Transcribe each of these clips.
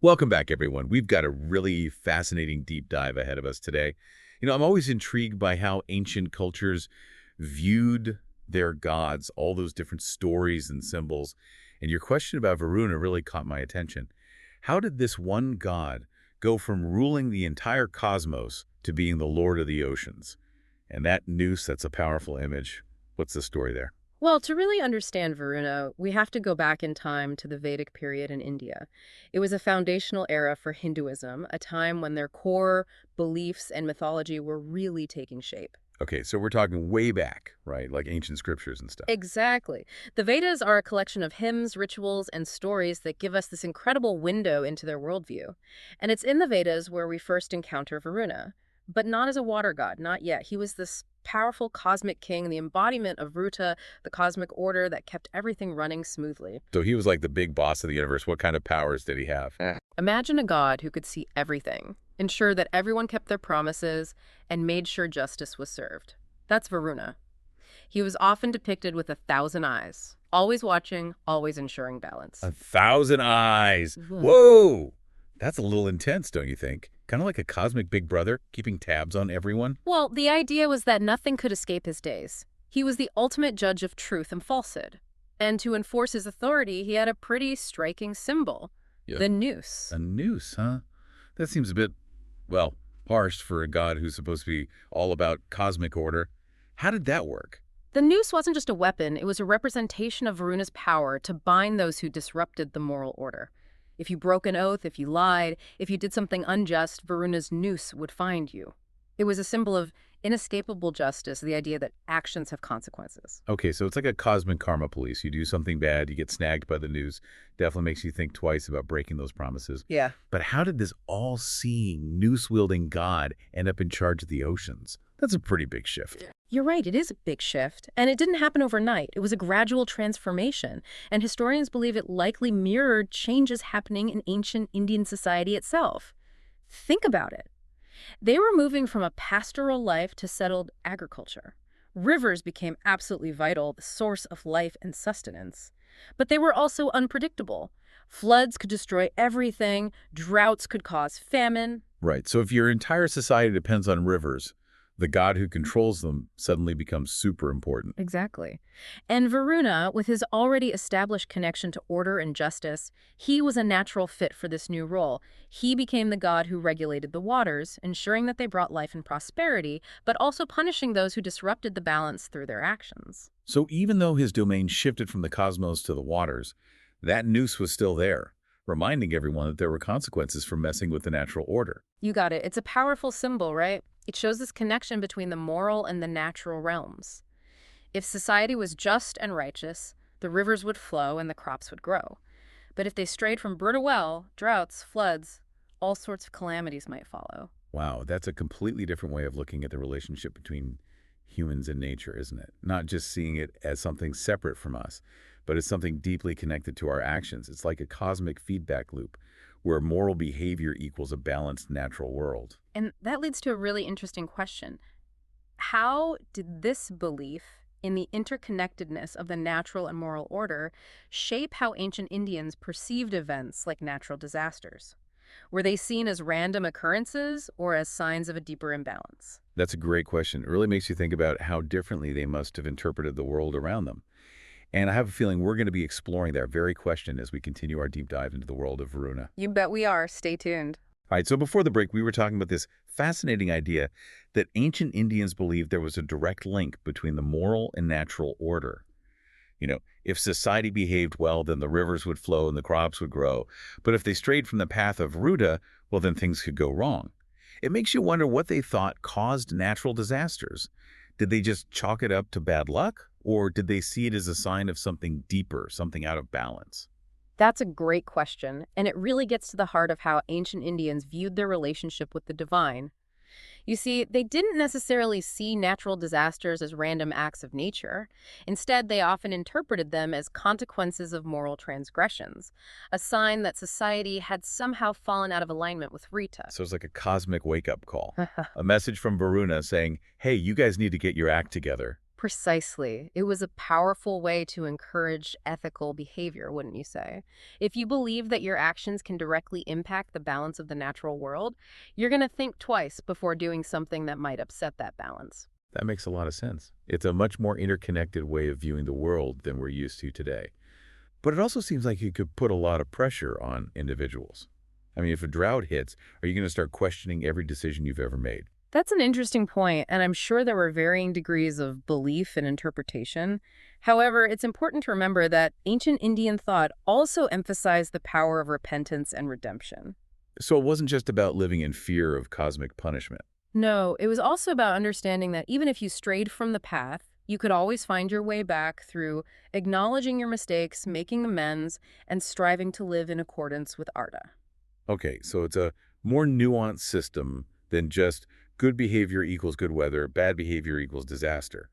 Welcome back, everyone. We've got a really fascinating deep dive ahead of us today. I'm always intrigued by how ancient cultures viewed their gods, all those different stories and symbols. And your question about Varuna really caught my attention. How did this one god go from ruling the entire cosmos to being the lord of the oceans? And that noose, that's a powerful image. What's the story there? Well, to really understand Varuna, we have to go back in time to the Vedic period in India. It was a foundational era for Hinduism, a time when their core beliefs and mythology were really taking shape. Okay, so we're talking way back, right? Like ancient scriptures and stuff. Exactly. The Vedas are a collection of hymns, rituals, and stories that give us this incredible window into their worldview. And it's in the Vedas where we first encounter Varuna, but not as a water god, not yet. He was this powerful cosmic king, the embodiment of Ruta, the cosmic order that kept everything running smoothly. So he was like the big boss of the universe. What kind of powers did he have? Imagine a god who could see everything, ensure that everyone kept their promises, and made sure justice was served. That's Varuna. He was often depicted with 1,000 eyes, always watching, always ensuring balance. 1,000 eyes. Mhm. Whoa! That's a little intense, don't you think? Kind of like a cosmic big brother, keeping tabs on everyone. Well, the idea was that nothing could escape his days. He was the ultimate judge of truth and falsehood. And to enforce his authority, he had a pretty striking symbol, Yeah. the noose. A noose, huh? That seems a bit, well, harsh for a god who's supposed to be all about cosmic order. How did that work? The noose wasn't just a weapon, it was a representation of Varuna's power to bind those who disrupted the moral order. If you broke an oath, if you lied, if you did something unjust, Varuna's noose would find you. It was a symbol of inescapable justice, the idea that actions have consequences. Okay, so it's like a cosmic karma police. You do something bad, you get snagged by the news. Definitely makes you think twice about breaking those promises. Yeah. But how did this all-seeing, noose-wielding god end up in charge of the oceans? That's a pretty big shift. You're right, it is a big shift. And it didn't happen overnight. It was a gradual transformation. And historians believe it likely mirrored changes happening in ancient Indian society itself. Think about it. They were moving from a pastoral life to settled agriculture. Rivers became absolutely vital, the source of life and sustenance. But they were also unpredictable. Floods could destroy everything, droughts could cause famine. Right, so if your entire society depends on rivers, the god who controls them suddenly becomes super important. Exactly. And Varuna, with his already established connection to order and justice, he was a natural fit for this new role. He became the god who regulated the waters, ensuring that they brought life and prosperity, but also punishing those who disrupted the balance through their actions. So even though his domain shifted from the cosmos to the waters, that noose was still there, reminding everyone that there were consequences for messing with the natural order. You got it. It's a powerful symbol, right? It shows this connection between the moral and the natural realms. If society was just and righteous, the rivers would flow and the crops would grow. But if they strayed from burn to well, droughts, floods, all sorts of calamities might follow. Wow, that's a completely different way of looking at the relationship between humans and nature, isn't it? Not just seeing it as something separate from us, but as something deeply connected to our actions. It's like a cosmic feedback loop where moral behavior equals a balanced natural world. And that leads to a really interesting question. How did this belief in the interconnectedness of the natural and moral order shape how ancient Indians perceived events like natural disasters? Were they seen as random occurrences or as signs of a deeper imbalance? That's a great question. It really makes you think about how differently they must have interpreted the world around them. And I have a feeling we're going to be exploring that very question as we continue our deep dive into the world of Varuna. You bet we are. Stay tuned. All right, so before the break, we were talking about this fascinating idea that ancient Indians believed there was a direct link between the moral and natural order. If society behaved well, then the rivers would flow and the crops would grow. But if they strayed from the path of Ruta, well, then things could go wrong. It makes you wonder what they thought caused natural disasters. Did they just chalk it up to bad luck? Or did they see it as a sign of something deeper, something out of balance? That's a great question, and it really gets to the heart of how ancient Indians viewed their relationship with the divine. You see, they didn't necessarily see natural disasters as random acts of nature. Instead, they often interpreted them as consequences of moral transgressions, a sign that society had somehow fallen out of alignment with Rita. So it's like a cosmic wake-up call. A message from Varuna saying, hey, you guys need to get your act together. Precisely. It was a powerful way to encourage ethical behavior, wouldn't you say? If you believe that your actions can directly impact the balance of the natural world, you're going to think twice before doing something that might upset that balance. That makes a lot of sense. It's a much more interconnected way of viewing the world than we're used to today. But it also seems like it could put a lot of pressure on individuals. I mean, if a drought hits, are you going to start questioning every decision you've ever made? That's an interesting point, and I'm sure there were varying degrees of belief and interpretation. However, it's important to remember that ancient Indian thought also emphasized the power of repentance and redemption. So it wasn't just about living in fear of cosmic punishment. No, it was also about understanding that even if you strayed from the path, you could always find your way back through acknowledging your mistakes, making amends, and striving to live in accordance with Arta. Okay, so it's a more nuanced system than just good behavior equals good weather, bad behavior equals disaster.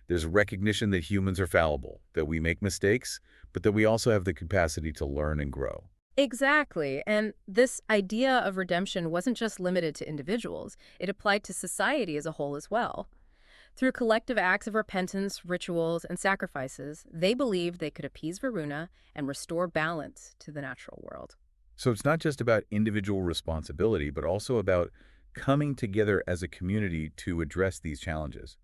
There's recognition that humans are fallible, that we make mistakes, but that we also have the capacity to learn and grow. Exactly. And this idea of redemption wasn't just limited to individuals, it applied to society as a whole as well. Through collective acts of repentance, rituals, and sacrifices, they believed they could appease Varuna and restore balance to the natural world. So it's not just about individual responsibility, but also about coming together as a community to address these challenges.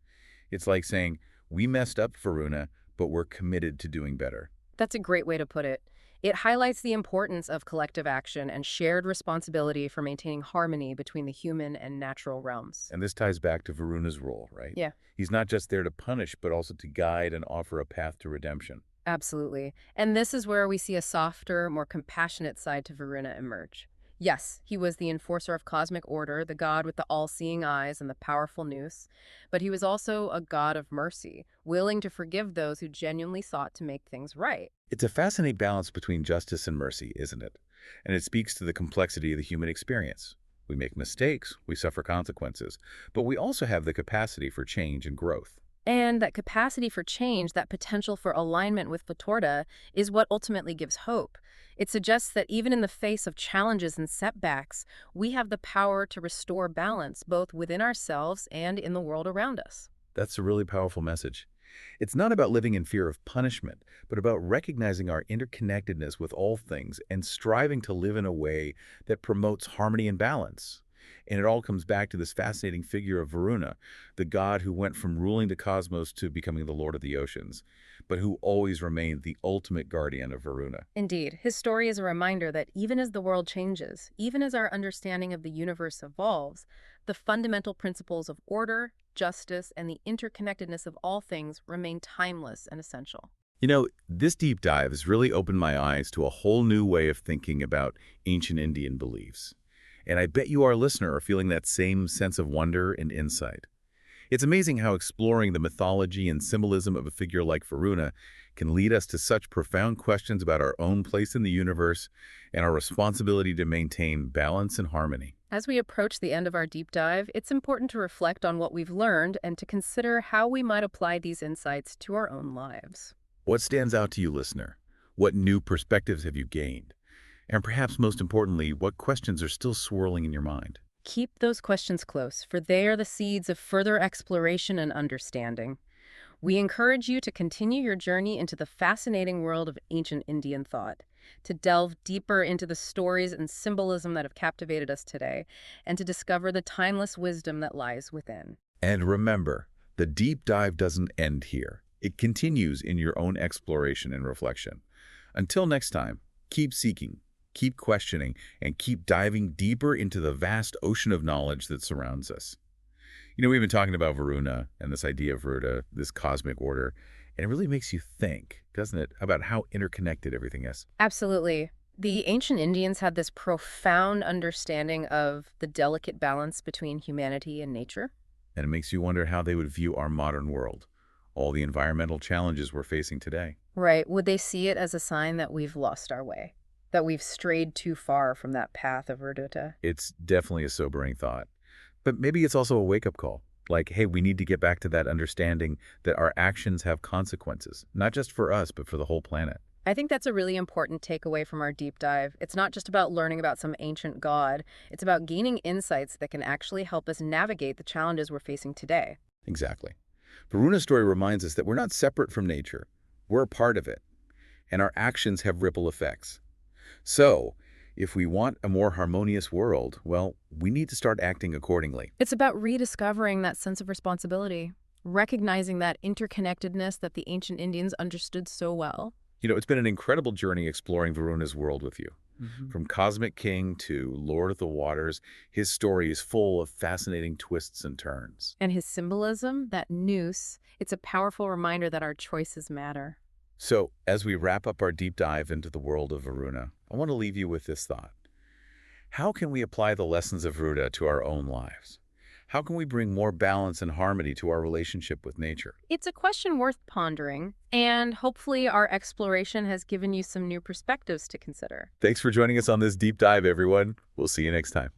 It's like saying, we messed up, Varuna, but we're committed to doing better. That's a great way to put it. It highlights the importance of collective action and shared responsibility for maintaining harmony between the human and natural realms. And this ties back to Varuna's role, right? Yeah. He's not just there to punish, but also to guide and offer a path to redemption. Absolutely. And this is where we see a softer, more compassionate side to Varuna emerge. Yes, he was the enforcer of cosmic order, the god with the all-seeing eyes and the powerful noose, but he was also a god of mercy, willing to forgive those who genuinely sought to make things right. It's a fascinating balance between justice and mercy, isn't it? And it speaks to the complexity of the human experience. We make mistakes, we suffer consequences, but we also have the capacity for change and growth. And that capacity for change, that potential for alignment with Vitorda, is what ultimately gives hope. It suggests that even in the face of challenges and setbacks, we have the power to restore balance both within ourselves and in the world around us. That's a really powerful message. It's not about living in fear of punishment, but about recognizing our interconnectedness with all things and striving to live in a way that promotes harmony and balance. And it all comes back to this fascinating figure of Varuna, the god who went from ruling the cosmos to becoming the lord of the oceans, but who always remained the ultimate guardian of Varuna. Indeed, his story is a reminder that even as the world changes, even as our understanding of the universe evolves, the fundamental principles of order, justice, and the interconnectedness of all things remain timeless and essential. You know, this deep dive has really opened my eyes to a whole new way of thinking about ancient Indian beliefs. And I bet you, our listener, are feeling that same sense of wonder and insight. It's amazing how exploring the mythology and symbolism of a figure like Varuna can lead us to such profound questions about our own place in the universe and our responsibility to maintain balance and harmony. As we approach the end of our deep dive, it's important to reflect on what we've learned and to consider how we might apply these insights to our own lives. What stands out to you, listener? What new perspectives have you gained? And perhaps most importantly, what questions are still swirling in your mind? Keep those questions close, for they are the seeds of further exploration and understanding. We encourage you to continue your journey into the fascinating world of ancient Indian thought, to delve deeper into the stories and symbolism that have captivated us today, and to discover the timeless wisdom that lies within. And remember, the deep dive doesn't end here. It continues in your own exploration and reflection. Until next time, keep seeking, keep questioning, and keep diving deeper into the vast ocean of knowledge that surrounds us. You know, we've been talking about Varuna and this idea of Varuna, this cosmic order, and it really makes you think, doesn't it, about how interconnected everything is. Absolutely. The ancient Indians had this profound understanding of the delicate balance between humanity and nature. And it makes you wonder how they would view our modern world, all the environmental challenges we're facing today. Right. Would they see it as a sign that we've lost our way, that we've strayed too far from that path of Verdutta? It's definitely a sobering thought. But maybe it's also a wake-up call. Like, hey, we need to get back to that understanding that our actions have consequences, not just for us, but for the whole planet. I think that's a really important takeaway from our deep dive. It's not just about learning about some ancient god. It's about gaining insights that can actually help us navigate the challenges we're facing today. Exactly. Varuna's story reminds us that we're not separate from nature. We're a part of it, and our actions have ripple effects. So, if we want a more harmonious world, well, we need to start acting accordingly. It's about rediscovering that sense of responsibility, recognizing that interconnectedness that the ancient Indians understood so well. It's been an incredible journey exploring Varuna's world with you. From Cosmic King to Lord of the Waters, his story is full of fascinating twists and turns. And his symbolism, that noose, it's a powerful reminder that our choices matter. So, as we wrap up our deep dive into the world of Varuna, I want to leave you with this thought. How can we apply the lessons of Varuna to our own lives? How can we bring more balance and harmony to our relationship with nature? It's a question worth pondering, and hopefully our exploration has given you some new perspectives to consider. Thanks for joining us on this deep dive, everyone. We'll see you next time.